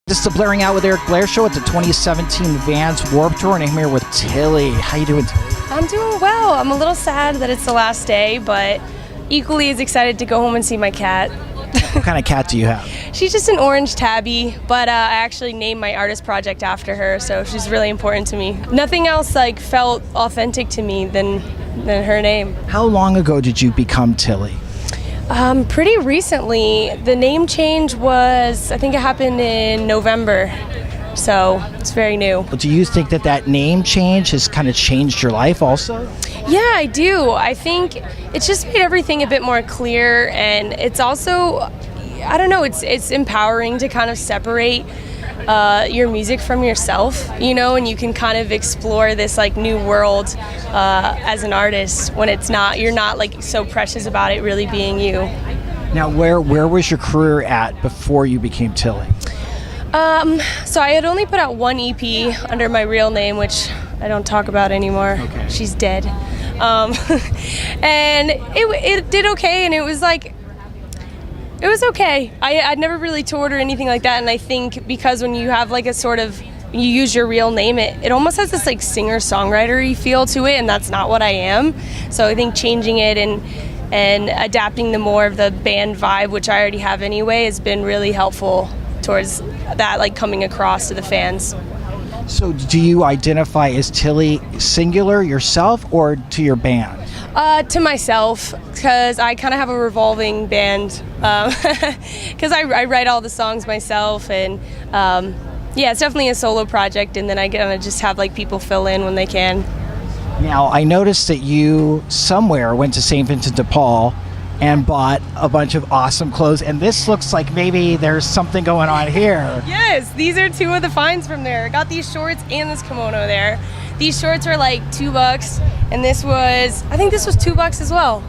This is the Blairing Out with Eric Blair show at the 2017 Vans Warped Tour, and I'm here with TILLIE. How you doing, TILLIE? I'm doing well. I'm a little sad that it's the last day, but equally as excited to go home and see my cat. What kind of cat do you have? She's just an orange tabby, but I actually named my artist project after her, so she's really important to me. Nothing else felt authentic to me than her name. How long ago did you become TILLIE? Pretty recently. The name change was, I think it happened in November, so it's very new. Do you think that name change has kind of changed your life also? Yeah, I do. I think it's just made everything a bit more clear, and it's also, I don't know, it's empowering to kind of separate your music from yourself, and you can kind of explore this new world as an artist when you're not so precious about it really being you. Now, where was your career at before you became TILLIE? So I had only put out one EP under my real name, which I don't talk about anymore. Okay. She's dead. And it did okay, and it was okay. I'd never really toured or anything like that, and I think because when you have you use your real name, it almost has this singer-songwriter-y feel to it, and that's not what I am. So I think changing it and adapting the more of the band vibe, which I already have anyway, has been really helpful towards that coming across to the fans. So do you identify as TILLIE singular yourself or to your band? To myself, because I kind of have a revolving band, because I write all the songs myself, and yeah, it's definitely a solo project, and then I kind of just have people fill in when they can. Now, I noticed that you somewhere went to St. Vincent de Paul and bought a bunch of awesome clothes, and this looks like maybe there's something going on here. Yes, these are two of the finds from there. I got these shorts and this kimono there. These shorts were $2, and I think this was $2 as well.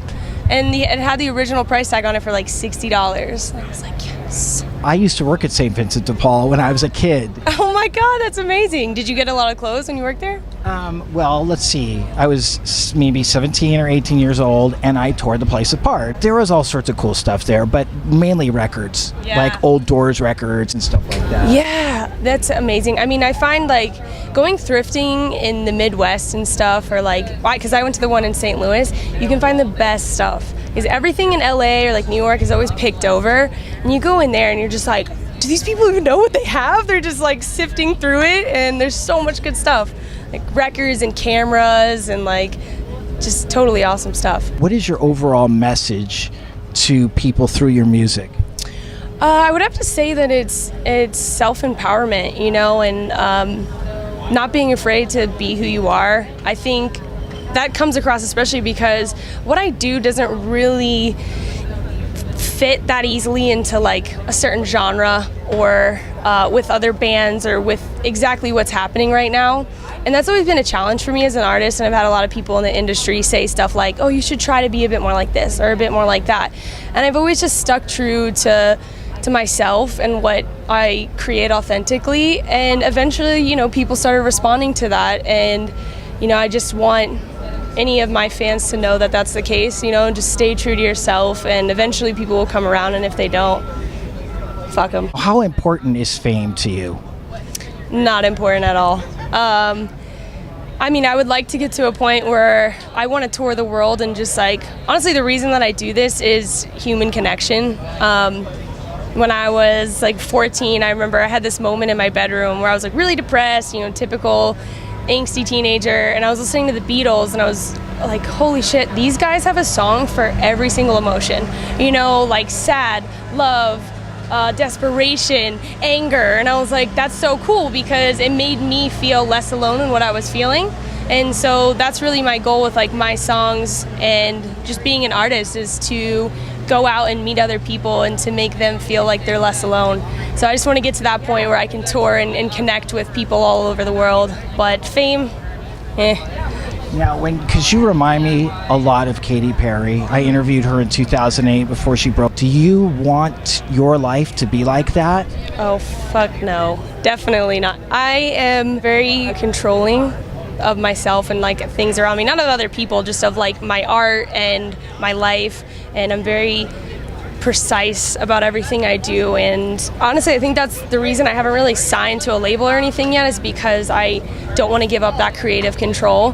And it had the original price tag on it for $60. I was like, yes. I used to work at St. Vincent de Paul when I was a kid. Oh my God, that's amazing. Did you get a lot of clothes when you worked there? Well, let's see. I was maybe 17 or 18 years old, and I tore the place apart. There was all sorts of cool stuff there, but mainly records, yeah. Old Doors records and stuff like that. Yeah, that's amazing. I mean, I find going thrifting in the Midwest and stuff, or because I went to the one in St. Louis, you can find the best stuff. Because everything in LA or New York is always picked over, and you go in there and you're just do these people even know what they have? They're just sifting through it, and there's so much good stuff. Records and cameras and just totally awesome stuff. What is your overall message to people through your music? I would have to say that it's self-empowerment, and not being afraid to be who you are. I think that comes across especially because what I do doesn't really fit that easily into a certain genre or with other bands or with exactly what's happening right now. And that's always been a challenge for me as an artist, and I've had a lot of people in the industry say stuff like, oh, you should try to be a bit more like this or a bit more like that. And I've always just stuck true to myself and what I create authentically, and eventually, people started responding to that, and, I just want any of my fans to know that that's the case, just stay true to yourself, and eventually people will come around, and if they don't, fuck them. How important is fame to you? Not important at all. I mean, I would like to get to a point where I want to tour the world and just honestly, the reason that I do this is human connection. When I was 14, I remember I had this moment in my bedroom where I was really depressed, typical angsty teenager, and I was listening to the Beatles, and I was holy shit, these guys have a song for every single emotion, sad, love, desperation, anger, and I was that's so cool because it made me feel less alone in what I was feeling. And so that's really my goal with my songs and just being an artist, is to go out and meet other people and to make them feel like they're less alone. So I just want to get to that point where I can tour and connect with people all over the world. But fame, Now, because you remind me a lot of Katy Perry. I interviewed her in 2008 before she broke. Do you want your life to be like that? Oh, fuck no. Definitely not. I am very controlling of myself and things around me, not of other people, just of my art and my life. And I'm very precise about everything I do, and honestly I think that's the reason I haven't really signed to a label or anything yet, is because I don't want to give up that creative control,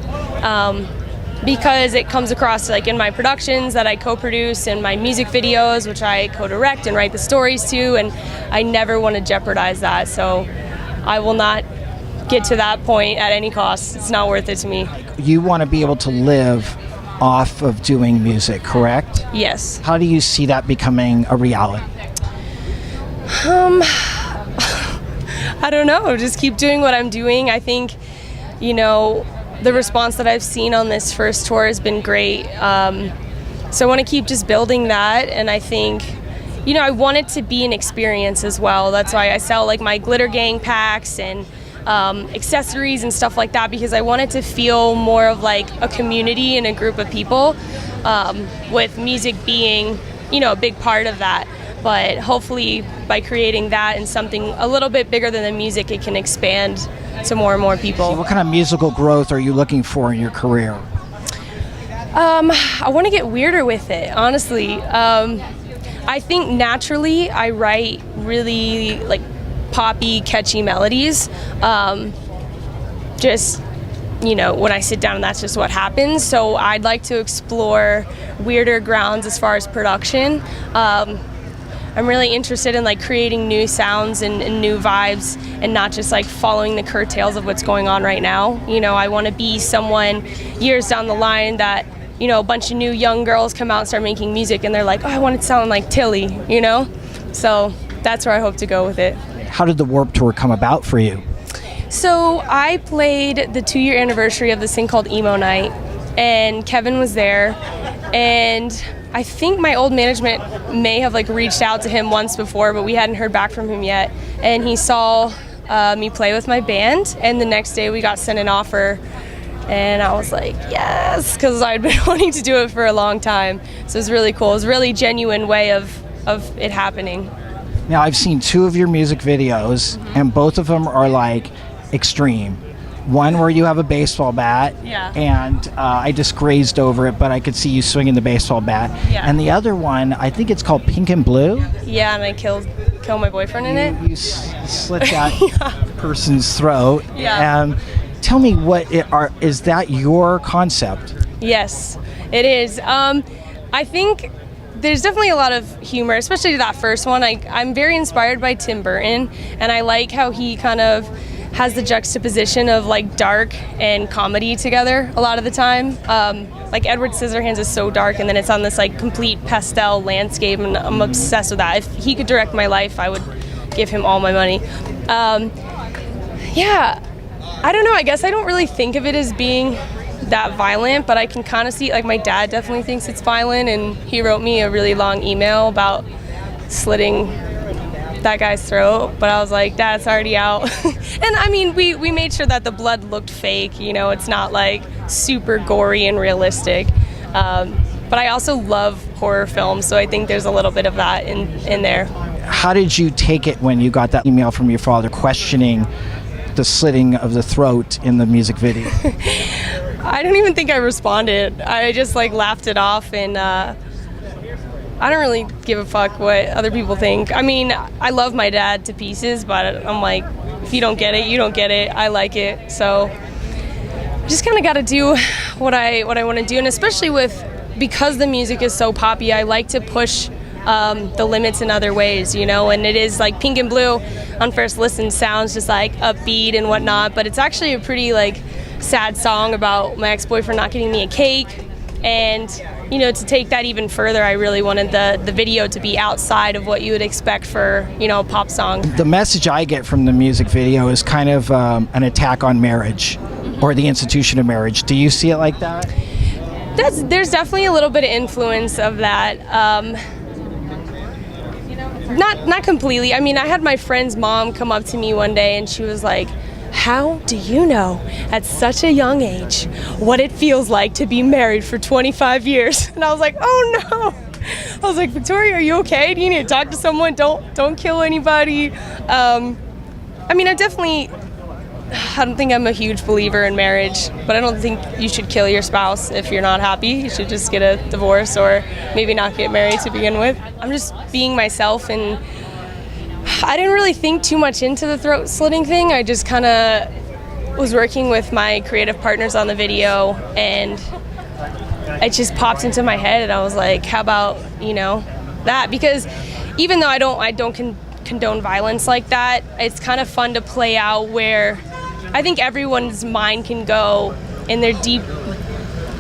because it comes across like in my productions that I co-produce and my music videos, which I co-direct and write the stories to, and I never want to jeopardize that, so I will not get to that point at any cost. It's not worth it to me. You want to be able to live off of doing music, correct? Yes. How do you see that becoming a reality? I don't know. Just keep doing what I'm doing. I think, the response that I've seen on this first tour has been great. So I want to keep just building that. And I think, I want it to be an experience as well. That's why I sell like my Glitter Gang packs and accessories and stuff like that, because I want it to feel more of like a community and a group of people, with music being, a big part of that. But hopefully by creating that and something a little bit bigger than the music, it can expand to more and more people. What kind of musical growth are you looking for in your career? I want to get weirder with it, honestly. I think naturally I write really like poppy, catchy melodies. When I sit down, and that's just what happens. So I'd like to explore weirder grounds as far as production. I'm really interested in like creating new sounds and new vibes, and not just like following the curtails of what's going on right now. I want to be someone years down the line that, a bunch of new young girls come out and start making music and they're like, oh, I want it to sound like Tillie, So that's where I hope to go with it. How did the Warped Tour come about for you? So I played the 2-year anniversary of this thing called Emo Night, and Kevin was there, and I think my old management may have like reached out to him once before, but we hadn't heard back from him yet, and he saw me play with my band, and the next day we got sent an offer, and I was like, yes, because I'd been wanting to do it for a long time. So it was really cool. It was a really genuine way of it happening. Now, I've seen 2 of your music videos, and both of them are like extreme. One where you have a baseball bat, and I just grazed over it, but I could see you swinging the baseball bat. Yeah. And the other one, I think it's called Pink and Blue. Yeah, and I kill my boyfriend in it. You slit that person's throat. Yeah. Tell me, is that your concept? Yes, it is. I think there's definitely a lot of humor, especially that first one. I'm very inspired by Tim Burton, and I like how he kind of has the juxtaposition of like dark and comedy together a lot of the time. Like Edward Scissorhands is so dark, and then it's on this like complete pastel landscape, and I'm obsessed with that. If he could direct my life, I would give him all my money. I don't know, I guess I don't really think of it as being that violent, but I can kind of see, like my dad definitely thinks it's violent, and he wrote me a really long email about slitting that guy's throat, but I was like, Dad, it's already out. And I mean, we made sure that the blood looked fake, it's not like super gory and realistic. But I also love horror films, so I think there's a little bit of that in there. How did you take it when you got that email from your father questioning the slitting of the throat in the music video? I don't even think I responded. I just like laughed it off, and I don't really give a fuck what other people think. I mean, I love my dad to pieces, but I'm like, if you don't get it, you don't get it. I like it, so I just kind of got to do what I want to do, and especially because the music is so poppy, I like to push the limits in other ways, and it is like Pink and Blue on first listen sounds just like upbeat and whatnot, but it's actually a pretty like sad song about my ex-boyfriend not getting me a cake. And to take that even further, I really wanted the video to be outside of what you would expect for a pop song. The message I get from the music video is kind of an attack on marriage, or the institution of marriage. Do you see it like that? There's definitely a little bit of influence of that. Not completely. I mean, I had my friend's mom come up to me one day, and she was like, how do you know at such a young age what it feels like to be married for 25 years? And I was like, oh no. I was like, Victoria, are you okay? Do you need to talk to someone? Don't kill anybody. I mean, I definitely don't think I'm a huge believer in marriage, but I don't think you should kill your spouse if you're not happy. You should just get a divorce or maybe not get married to begin with. I'm just being myself, and I didn't really think too much into the throat slitting thing. I just kind of was working with my creative partners on the video, and it just popped into my head, and I was like, how about, that? Because even though I don't condone violence like that, it's kind of fun to play out where I think everyone's mind can go in their deep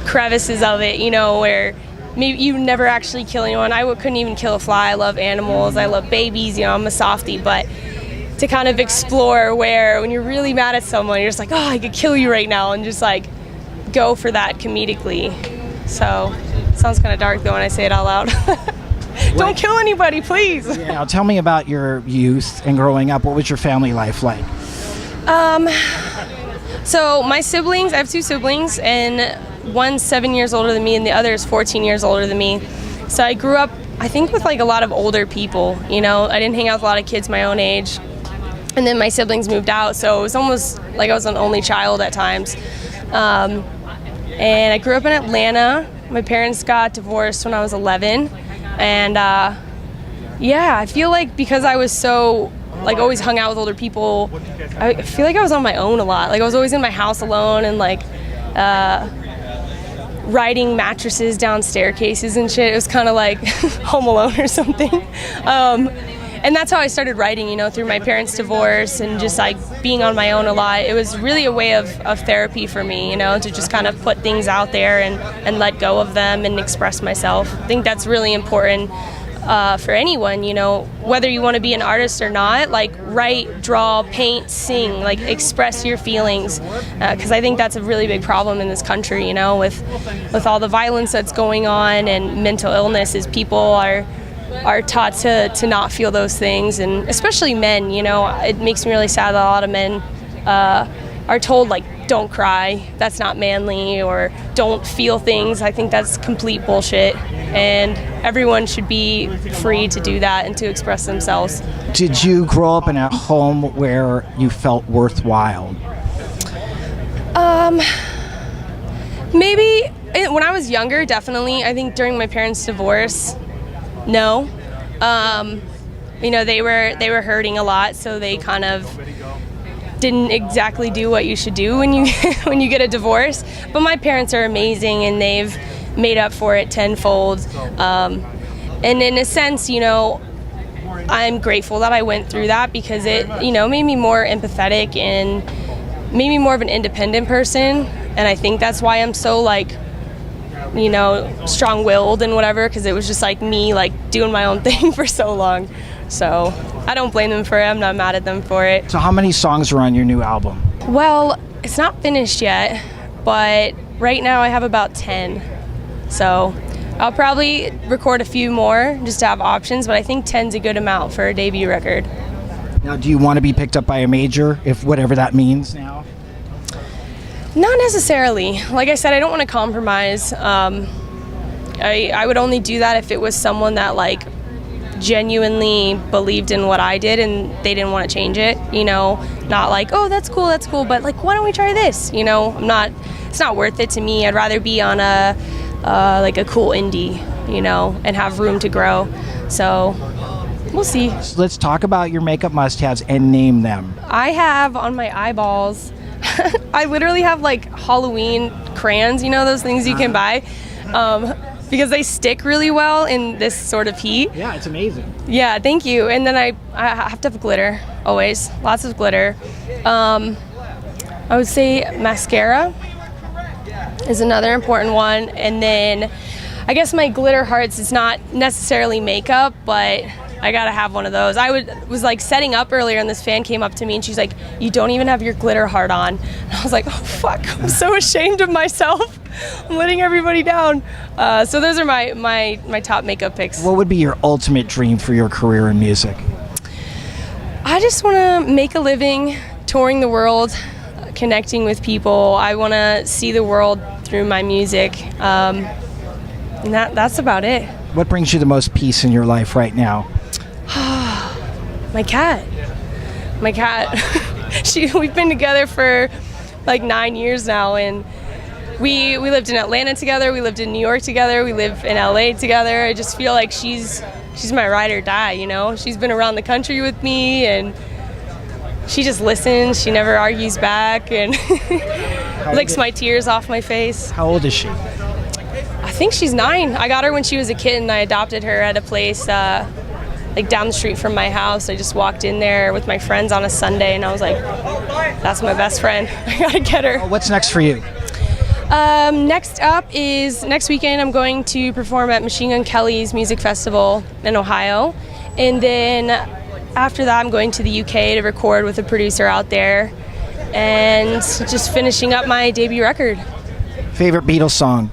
crevices of it, where maybe you never actually kill anyone. I couldn't even kill a fly. I love animals. I love babies. I'm a softie. But to kind of explore where when you're really mad at someone, you're just like, oh, I could kill you right now, and just like go for that comedically. So it sounds kind of dark though when I say it out loud. Don't kill anybody, please. Yeah, now tell me about your youth and growing up. What was your family life like? So my siblings, I have 2 siblings, and one's 7 years older than me and the other is 14 years older than me. So I grew up, I think, with like a lot of older people. I didn't hang out with a lot of kids my own age. And then my siblings moved out, so it was almost like I was an only child at times. And I grew up in Atlanta. My parents got divorced when I was 11. And I feel like because I was so always hung out with older people, I feel like I was on my own a lot. Like I was always in my house alone and riding mattresses down staircases and shit. It was kind of like Home Alone or something. And that's how I started writing, through my parents' divorce and just like being on my own a lot. It was really a way of therapy for me, to just kind of put things out there and let go of them and express myself. I think that's really important for anyone, whether you want to be an artist or not, write, draw, paint, sing, express your feelings. Because I think that's a really big problem in this country, with all the violence that's going on and mental illness, is people are taught to not feel those things, and especially men. It makes me really sad that a lot of men are told don't cry, that's not manly, or don't feel things. I think that's complete bullshit, and everyone should be free to do that and to express themselves. Did you grow up in a home where you felt worthwhile? Maybe when I was younger, definitely. I think during my parents' divorce, no. They were hurting a lot, so they kind of didn't exactly do what you should do when you when you get a divorce. But my parents are amazing, and they've made up for it tenfold. And in a sense, I'm grateful that I went through that, because it, made me more empathetic and made me more of an independent person. And I think that's why I'm so strong-willed and whatever, because it was just me doing my own thing for so long. So I don't blame them for it. I'm not mad at them for it. So how many songs are on your new album? Well, it's not finished yet, but right now I have about 10. So I'll probably record a few more just to have options, but I think 10's a good amount for a debut record. Now, do you want to be picked up by a major, if whatever that means now? Not necessarily. Like I said, I don't want to compromise. I would only do that if it was someone that genuinely believed in what I did and they didn't want to change it. Not oh, that's cool, but why don't we try this? It's not worth it to me. I'd rather be on a cool indie, and have room to grow. So we'll see. So let's talk about your makeup must-haves and name them. I have on my eyeballs, I literally have Halloween crayons, those things you can buy, because they stick really well in this sort of heat. Yeah, it's amazing. Yeah, thank you. And then I have to have glitter, always, lots of glitter. I would say mascara is another important one. And then I guess my glitter hearts is not necessarily makeup, but I gotta have one of those. I was setting up earlier, and this fan came up to me and she's like, "You don't even have your glitter heart on." And I was like, "Oh fuck, I'm so ashamed of myself. I'm letting everybody down." So those are my top makeup picks. What would be your ultimate dream for your career in music? I just want to make a living touring the world, connecting with people. I want to see the world through my music, and that's about it. What brings you the most peace in your life right now? My cat. We've been together for like 9 years now, and we lived in Atlanta together, we lived in New York together, we live in LA together. I just feel like she's my ride or die, you know? She's been around the country with me, and she just listens, she never argues back, and licks my tears off my face. How old is she? I think she's 9. I got her when she was a kid, and I adopted her at a place like down the street from my house. I just walked in there with my friends on a Sunday, and I was like, that's my best friend. I gotta get her. What's next for you? Next up is next weekend I'm going to perform at Machine Gun Kelly's music festival in Ohio, and then after that I'm going to the UK to record with a producer out there, and just finishing up my debut record. Favorite Beatles song?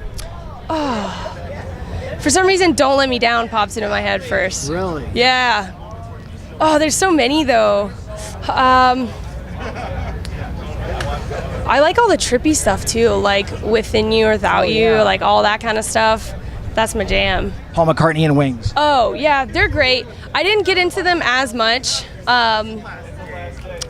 For some reason, Don't Let Me Down pops into my head first. Really? Yeah. Oh, there's so many though. I like all the trippy stuff too, like Within You or Without You, like all that kind of stuff. That's my jam. Paul McCartney and Wings. Oh yeah, they're great. I didn't get into them as much.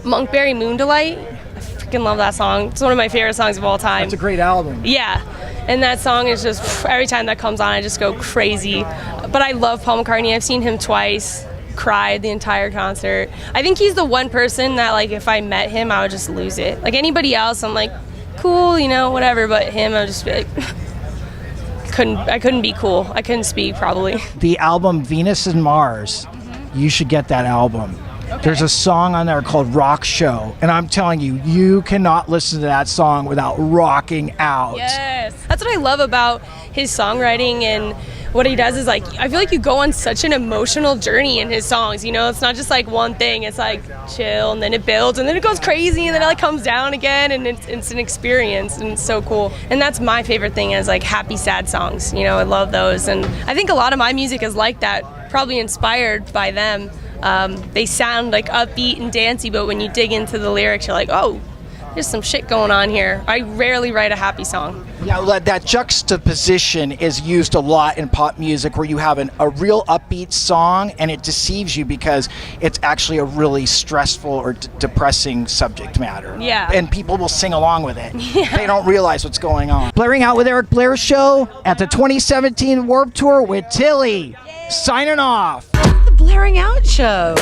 Monkberry Moon Delight. I freaking love that song. It's one of my favorite songs of all time. It's a great album. Yeah. And that song is just, every time that comes on, I just go crazy. But I love Paul McCartney. I've seen him twice, cried the entire concert. I think he's the one person that, like, if I met him, I would just lose it. Like, anybody else, I'm like, cool, you know, whatever. But him, I would just be like, I couldn't be cool. I couldn't speak, probably. The album Venus and Mars, you should get that album. Okay. There's a song on there called Rock Show, and I'm telling you, you cannot listen to that song without rocking out. Yes. That's what I love about his songwriting, and what he does is, like, I feel like you go on such an emotional journey in his songs, you know? It's not just like one thing. It's like chill, and then it builds, and then it goes crazy, and then it like comes down again, and it's an experience, and it's so cool. And that's my favorite thing, is like happy, sad songs. You know, I love those, and I think a lot of my music is like that, probably inspired by them. They sound like upbeat and dancey, but when you dig into the lyrics, you're like, oh, there's some shit going on here. I rarely write a happy song. Yeah, that juxtaposition is used a lot in pop music, where you have a real upbeat song and it deceives you because it's actually a really stressful or depressing subject matter. Yeah. And people will sing along with it. Yeah. They don't realize what's going on. Blaring Out with Eric Blair show at the 2017 Warped Tour with TILLIE. Signing off. The Blaring Out Show.